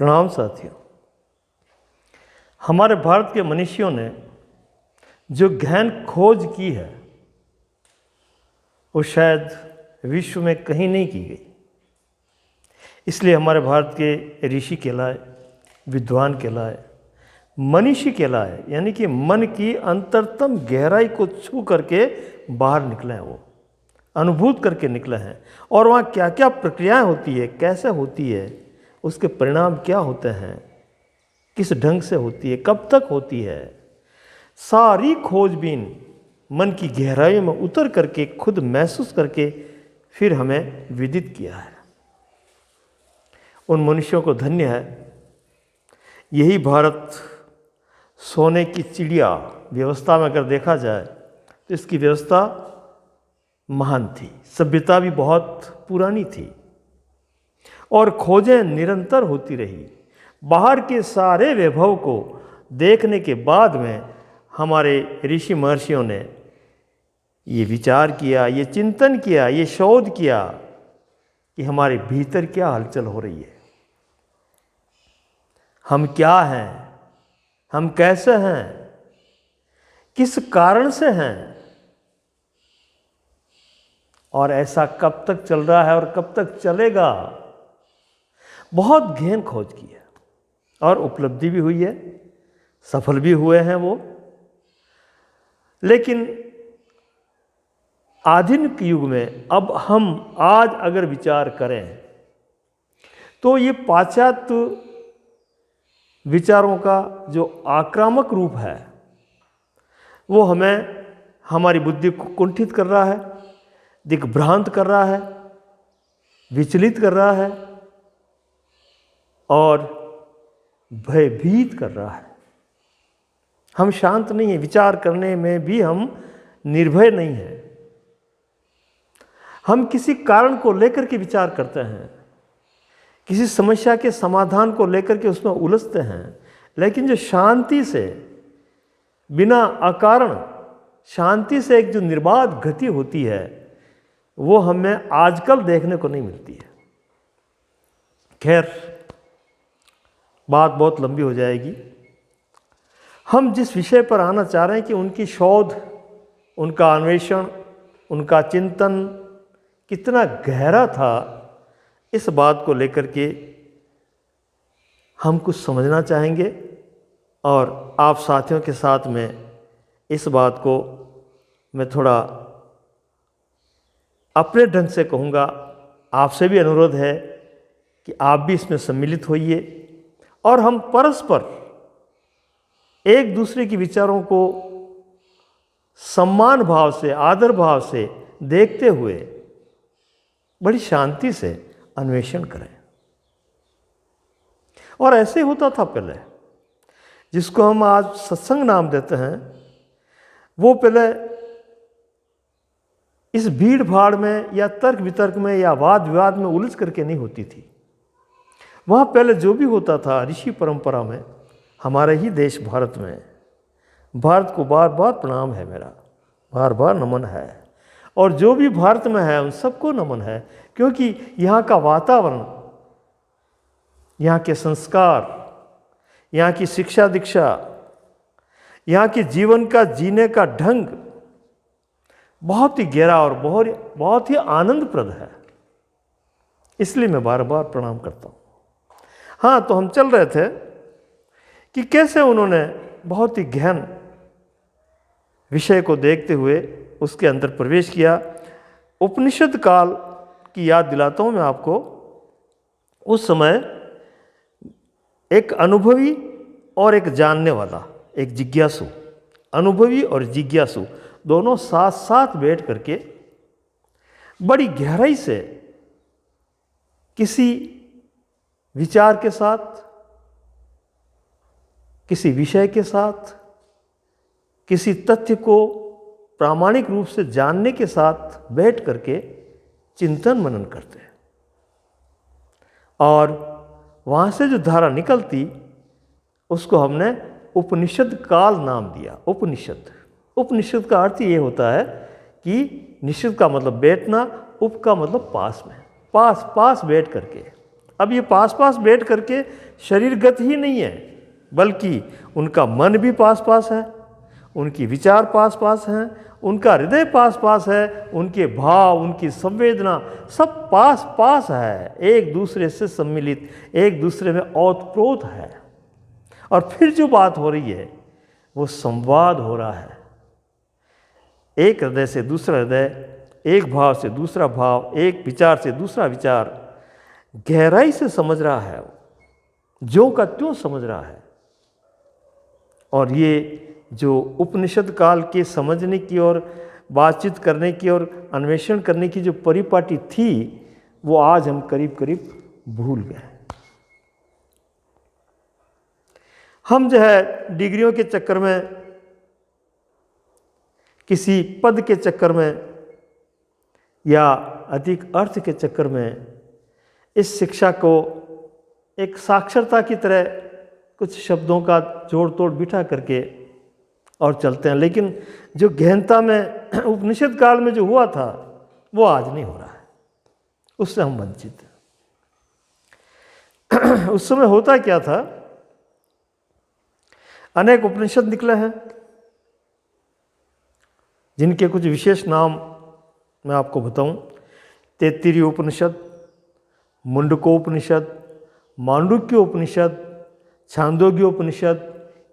प्रणाम साथियों। हमारे भारत के मनीषियों ने जो गहन खोज की है वो शायद विश्व में कहीं नहीं की गई। इसलिए हमारे भारत के ऋषि कहलाए, विद्वान कहलाए, मनीषी कहलाए, यानी कि मन की अंतरतम गहराई को छू करके बाहर निकले हैं, वो अनुभूत करके निकले हैं। और वहाँ क्या क्या प्रक्रियाएं होती है, कैसे होती है, उसके परिणाम क्या होते हैं, किस ढंग से होती है, कब तक होती है, सारी खोजबीन मन की गहराई में उतर करके खुद महसूस करके फिर हमें विदित किया है। उन मनुष्यों को धन्य है। यही भारत सोने की चिड़िया व्यवस्था में अगर देखा जाए तो इसकी व्यवस्था महान थी, सभ्यता भी बहुत पुरानी थी और खोजें निरंतर होती रही। बाहर के सारे वैभव को देखने के बाद में हमारे ऋषि महर्षियों ने ये विचार किया, ये चिंतन किया, ये शोध किया कि हमारे भीतर क्या हलचल हो रही है, हम क्या हैं, हम कैसे हैं, किस कारण से हैं और ऐसा कब तक चल रहा है और कब तक चलेगा। बहुत गहन खोज की है और उपलब्धि भी हुई है, सफल भी हुए हैं वो। लेकिन आधुनिक युग में अब हम आज अगर विचार करें तो ये पाश्चात्य विचारों का जो आक्रामक रूप है वो हमें, हमारी बुद्धि को कुंठित कर रहा है, दिग्भ्रांत कर रहा है, विचलित कर रहा है और भयभीत कर रहा है। हम शांत नहीं हैं, विचार करने में भी हम निर्भय नहीं हैं। हम किसी कारण को लेकर के विचार करते हैं, किसी समस्या के समाधान को लेकर के उसमें उलझते हैं, लेकिन जो शांति से, बिना अकारण शांति से एक जो निर्बाध गति होती है वो हमें आजकल देखने को नहीं मिलती है। खैर, बात बहुत लंबी हो जाएगी। हम जिस विषय पर आना चाह रहे हैं कि उनकी शोध, उनका अन्वेषण, उनका चिंतन कितना गहरा था, इस बात को लेकर के हम कुछ समझना चाहेंगे और आप साथियों के साथ में इस बात को मैं थोड़ा अपने ढंग से कहूँगा। आपसे भी अनुरोध है कि आप भी इसमें सम्मिलित होइए और हम परस्पर एक दूसरे के विचारों को सम्मान भाव से, आदर भाव से देखते हुए बड़ी शांति से अन्वेषण करें। और ऐसे होता था पहले, जिसको हम आज सत्संग नाम देते हैं, वो पहले इस भीड़ भाड़ में या तर्क वितर्क में या वाद विवाद में उलझ करके नहीं होती थी। वहाँ पहले जो भी होता था ऋषि परंपरा में, हमारे ही देश भारत में, भारत को बार बार प्रणाम है मेरा, बार बार नमन है। और जो भी भारत में है उन सबको नमन है, क्योंकि यहाँ का वातावरण, यहाँ के संस्कार, यहाँ की शिक्षा दीक्षा, यहाँ के जीवन का जीने का ढंग बहुत ही गहरा और बहुत ही आनंदप्रद है। इसलिए मैं बार बार प्रणाम करता हूँ। हाँ, तो हम चल रहे थे कि कैसे उन्होंने बहुत ही गहन विषय को देखते हुए उसके अंदर प्रवेश किया। उपनिषद काल की याद दिलाता हूँ मैं आपको। उस समय एक अनुभवी और एक जानने वाला, एक जिज्ञासु, अनुभवी और जिज्ञासु दोनों साथ साथ बैठ करके बड़ी गहराई से किसी विचार के साथ, किसी विषय के साथ, किसी तथ्य को प्रामाणिक रूप से जानने के साथ बैठ करके चिंतन मनन करते हैं। और वहाँ से जो धारा निकलती उसको हमने उपनिषद काल नाम दिया। उपनिषद का अर्थ ये होता है कि निषद का मतलब बैठना, उप का मतलब पास में, पास बैठ करके अब ये पास पास बैठ करके शरीरगत ही नहीं है, बल्कि उनका मन भी पास पास है, उनकी विचार पास पास हैं, उनका हृदय पास पास है, उनके भाव, उनकी संवेदना सब पास पास है, एक दूसरे से सम्मिलित, एक दूसरे में ओतप्रोत है। और फिर जो बात हो रही है वो संवाद हो रहा है, एक हृदय से दूसरा हृदय, एक भाव से दूसरा भाव, एक विचार से दूसरा विचार, गहराई से समझ रहा है, जो का त्यों समझ रहा है। और ये जो उपनिषद काल के समझने की और बातचीत करने की और अन्वेषण करने की जो परिपाटी थी, वो आज हम करीब करीब भूल गए। हम जो है डिग्रियों के चक्कर में, किसी पद के चक्कर में या अधिक अर्थ के चक्कर में इस शिक्षा को एक साक्षरता की तरह कुछ शब्दों का जोड़ तोड़ बिठा करके और चलते हैं, लेकिन जो गहनता में उपनिषद काल में जो हुआ था वो आज नहीं हो रहा है, उससे हम वंचित हैं। उस समय होता क्या था, अनेक उपनिषद निकले हैं जिनके कुछ विशेष नाम मैं आपको बताऊं। तैत्तिरीय उपनिषद, मुंडकोपनिषद, मांडुक्य उपनिषद, छांदोग्य उपनिषद,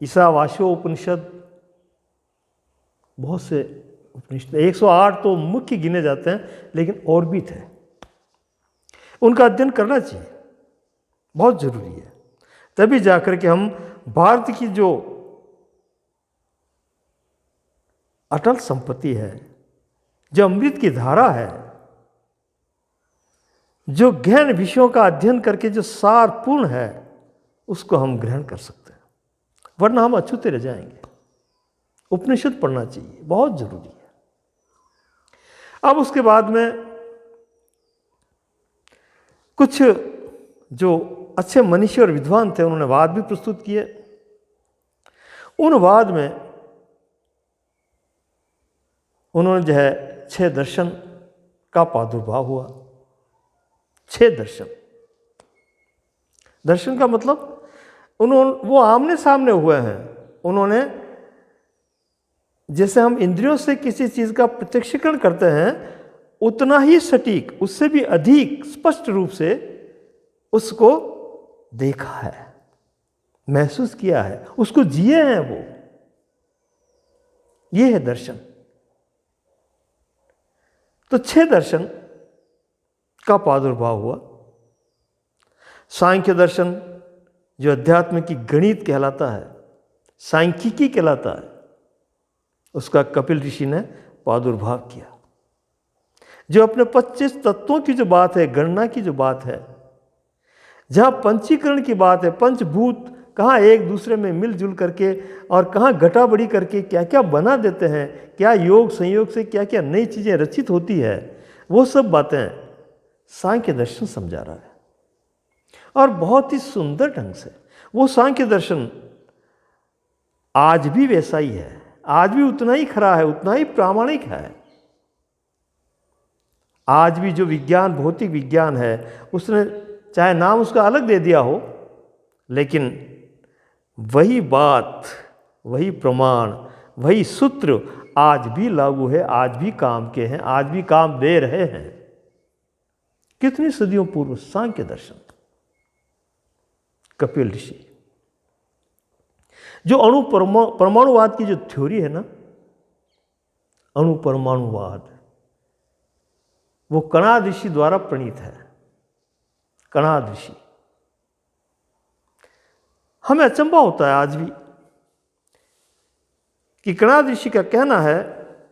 ईशावास्यो उपनिषद, बहुत से उपनिषद, 108 तो मुख्य गिने जाते हैं, लेकिन और भी थे। उनका अध्ययन करना चाहिए, बहुत जरूरी है, तभी जाकर के हम भारत की जो अटल संपत्ति है, जो अमृत की धारा है, जो गहन विषयों का अध्ययन करके जो सारपूर्ण है, उसको हम ग्रहण कर सकते हैं, वरना हम अछूते रह जाएंगे। उपनिषद पढ़ना चाहिए, बहुत जरूरी है। अब उसके बाद में कुछ जो अच्छे मनीषी और विद्वान थे, उन्होंने वाद भी प्रस्तुत किए। उन वाद में उन्होंने जो है 6 दर्शन का प्रादुर्भाव हुआ। 6 दर्शन, दर्शन का मतलब वो आमने सामने हुए हैं। उन्होंने, जैसे हम इंद्रियों से किसी चीज का प्रत्यक्षीकरण करते हैं, उतना ही सटीक, उससे भी अधिक स्पष्ट रूप से उसको देखा है, महसूस किया है, उसको जिए हैं वो। ये है दर्शन। तो 6 दर्शन का प्रादुर्भाव हुआ। सांख्य दर्शन जो अध्यात्म की गणित कहलाता है, सांख्यिकी कहलाता है, उसका कपिल ऋषि ने प्रादुर्भाव किया। जो अपने 25 तत्वों की जो बात है, गणना की जो बात है, जहाँ पंचीकरण की बात है, पंचभूत कहाँ एक दूसरे में मिलजुल करके और कहाँ घटा बढ़ी करके क्या क्या बना देते हैं, क्या योग संयोग से क्या क्या नई चीज़ें रचित होती है, वो सब बातें सांख्य दर्शन समझा रहा है। और बहुत ही सुंदर ढंग से वो सांख्य दर्शन आज भी वैसा ही है, आज भी उतना ही खरा है, उतना ही प्रामाणिक है। आज भी जो विज्ञान, भौतिक विज्ञान है, उसने चाहे नाम उसका अलग दे दिया हो, लेकिन वही बात, वही प्रमाण, वही सूत्र आज भी लागू है, आज भी काम के हैं, आज भी काम दे रहे हैं। कितनी सदियों पूर्व सांख्य दर्शन, कपिल ऋषि। जो अणु परमाणुवाद की जो थ्योरी है ना, अणु परमाणुवाद, वो कणाद ऋषि द्वारा प्रणीत है। कणाद ऋषि, हमें अचंभा होता है आज भी कि कणाद ऋषि का कहना है,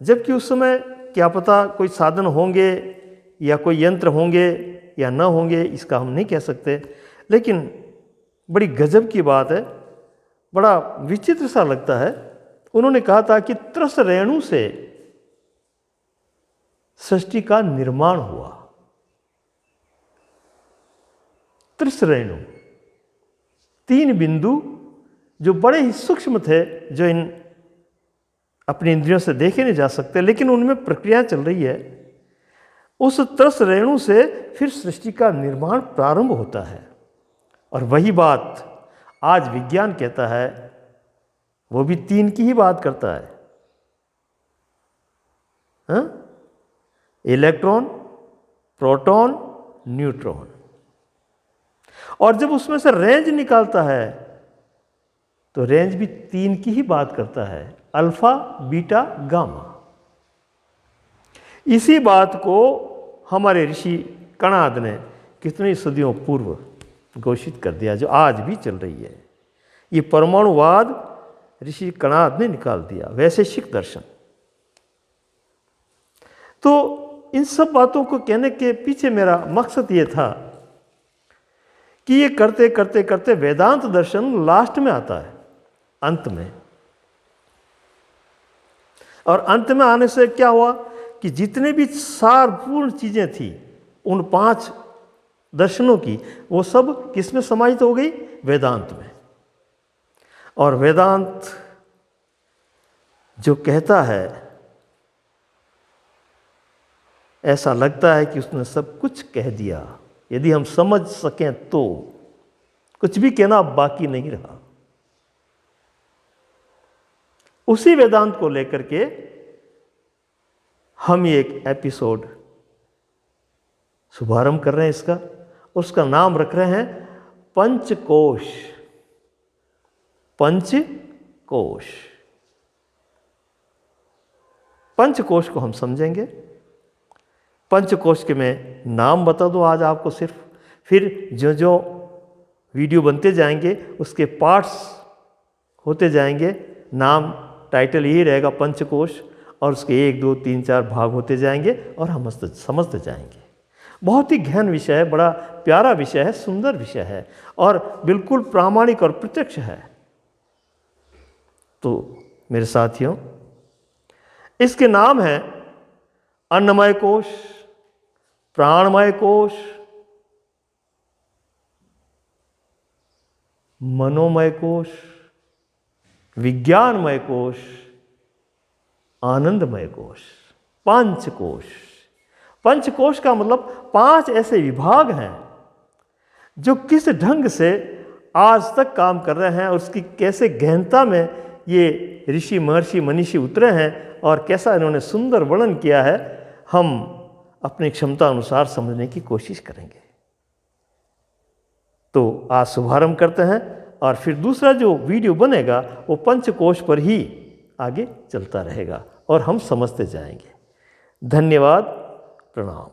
जबकि उस समय क्या पता कोई साधन होंगे या कोई यंत्र होंगे या न होंगे, इसका हम नहीं कह सकते, लेकिन बड़ी गजब की बात है, बड़ा विचित्र सा लगता है। उन्होंने कहा था कि त्रस रेणु से सृष्टि का निर्माण हुआ। त्रस रेणु, 3 बिंदु जो बड़े ही सूक्ष्म थे, जो इन अपनी इंद्रियों से देखे नहीं जा सकते, लेकिन उनमें प्रक्रिया चल रही है। उस तरस रेणु से फिर सृष्टि का निर्माण प्रारंभ होता है। और वही बात आज विज्ञान कहता है, वो भी 3 की ही बात करता है, हाँ? Electron, proton, neutron. और जब उसमें से रेंज निकालता है तो रेंज भी 3 की ही बात करता है, अल्फा, बीटा, गामा। इसी बात को हमारे ऋषि कणाद ने कितनी सदियों पूर्व घोषित कर दिया, जो आज भी चल रही है। ये परमाणुवाद ऋषि कणाद ने निकाल दिया, वैशेषिक दर्शन। तो इन सब बातों को कहने के पीछे मेरा मकसद ये था कि ये करते करते करते वेदांत दर्शन लास्ट में आता है, अंत में। और अंत में आने से क्या हुआ कि जितने भी सारपूर्ण चीजें थी उन 5 दर्शनों की, वो सब किस में समाहित हो गई? वेदांत में। और वेदांत जो कहता है, ऐसा लगता है कि उसने सब कुछ कह दिया। यदि हम समझ सकें तो कुछ भी कहना बाकी नहीं रहा। उसी वेदांत को लेकर के हम एक एपिसोड शुभारंभ कर रहे हैं इसका। उसका नाम रख रहे हैं पंचकोश। पंचकोश। पंचकोश को हम समझेंगे। पंचकोश के मैं नाम बता दूं आज आपको सिर्फ, फिर जो जो वीडियो बनते जाएंगे उसके पार्ट्स होते जाएंगे। नाम टाइटल यही रहेगा, पंचकोश, और उसके 1, 2, 3, 4 भाग होते जाएंगे और हम समझते जाएंगे। बहुत ही गहन विषय है, बड़ा प्यारा विषय है, सुंदर विषय है और बिल्कुल प्रामाणिक और प्रत्यक्ष है। तो मेरे साथियों, इसके नाम है अन्नमय कोश, प्राणमय कोश, मनोमय कोश, विज्ञानमय कोश, आनंदमय कोश। पंचकोश। पंचकोश का मतलब 5 ऐसे विभाग हैं जो किस ढंग से आज तक काम कर रहे हैं और उसकी कैसे गहनता में ये ऋषि, महर्षि, मनीषी उतरे हैं और कैसा इन्होंने सुंदर वर्णन किया है, हम अपनी क्षमता अनुसार समझने की कोशिश करेंगे। तो आज शुभारंभ करते हैं और फिर दूसरा जो वीडियो बनेगा वो पंचकोश पर ही आगे चलता रहेगा और हम समझते जाएंगे। धन्यवाद, प्रणाम।